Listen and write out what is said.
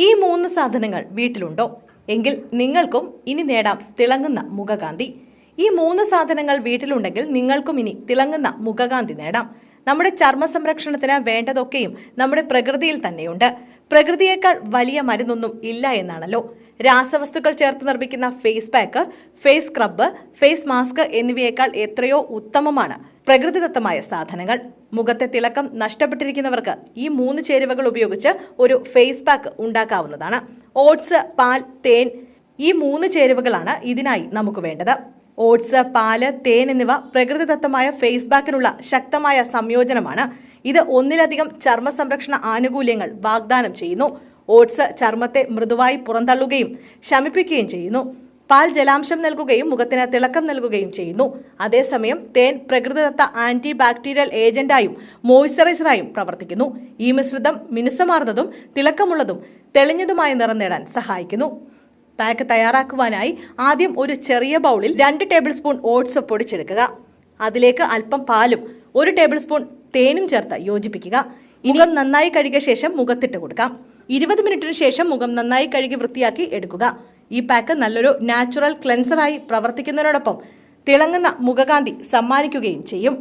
ഈ 3 സാധനങ്ങൾ വീട്ടിലുണ്ടോ? എങ്കിൽ നിങ്ങൾക്കും ഇനി നേടാം തിളങ്ങുന്ന മുഖകാന്തി. ഈ 3 സാധനങ്ങൾ വീട്ടിലുണ്ടെങ്കിൽ നിങ്ങൾക്കും ഇനി തിളങ്ങുന്ന മുഖകാന്തി നേടാം. നമ്മുടെ ചർമ്മ സംരക്ഷണത്തിന് വേണ്ടതൊക്കെയും നമ്മുടെ പ്രകൃതിയിൽ തന്നെയുണ്ട്. പ്രകൃതിയേക്കാൾ വലിയ മരുന്നൊന്നും ഇല്ല എന്നാണല്ലോ. രാസവസ്തുക്കൾ ചേർത്ത് നിർമ്മിക്കുന്ന face pack, face scrub, face mask എന്നിവയേക്കാൾ എത്രയോ ഉത്തമമാണ് പ്രകൃതിദത്തമായ സാധനങ്ങൾ. മുഖത്തെ തിളക്കം നഷ്ടപ്പെട്ടിരിക്കുന്നവർക്ക് ഈ 3 ചേരുവകൾ ഉപയോഗിച്ച് ഒരു ഫേസ് പാക്ക് ഉണ്ടാക്കാവുന്നതാണ്. ഓട്സ്, പാൽ, തേൻ ഈ 3 ചേരുവകളാണ് ഇതിനായി നമുക്ക് വേണ്ടത്. ഓട്സ്, പാല്, തേൻ എന്നിവ പ്രകൃതിദത്തമായ ഫേസ് പാക്കിനുള്ള ശക്തമായ സംയോജനമാണ്. ഇത് ഒന്നിലധികം ചർമ്മ സംരക്ഷണ ആനുകൂല്യങ്ങൾ വാഗ്ദാനം ചെയ്യുന്നു. ഓട്സ് ചർമ്മത്തെ മൃദുവായി പുറന്തള്ളുകയും ശമിപ്പിക്കുകയും ചെയ്യുന്നു. പാൽ ജലാംശം നൽകുകയും മുഖത്തിന് തിളക്കം നൽകുകയും ചെയ്യുന്നു. അതേസമയം തേൻ പ്രകൃതിദത്ത ആന്റി ബാക്ടീരിയൽ ഏജന്റായും മോയ്സ്ചറൈസറായും പ്രവർത്തിക്കുന്നു. ഈ മിശ്രിതം മിനുസമാർന്നതും തിളക്കമുള്ളതും തെളിഞ്ഞതുമായ നിറം നേടാൻ സഹായിക്കുന്നു. പാക്ക് തയ്യാറാക്കുവാനായി ആദ്യം ഒരു ചെറിയ ബൗളിൽ 2 ടേബിൾ സ്പൂൺ ഓട്സ് പൊടിച്ചെടുക്കുക. അതിലേക്ക് അല്പം പാലും 1 ടേബിൾ സ്പൂൺ തേനും ചേർത്ത് യോജിപ്പിക്കുക. മുഖം നന്നായി കഴുകിയ ശേഷം മുഖത്തിട്ട് കൊടുക്കാം. 20 മിനിറ്റിന് ശേഷം മുഖം നന്നായി കഴുകി വൃത്തിയാക്കി എടുക്കുക. ഈ പാക്ക് നല്ലൊരു നാച്ചുറൽ ക്ലെൻസറായി പ്രവർത്തിക്കുന്നതിനോടൊപ്പം തിളങ്ങുന്ന മുഖകാന്തി സമ്മാനിക്കുകയും ചെയ്യും.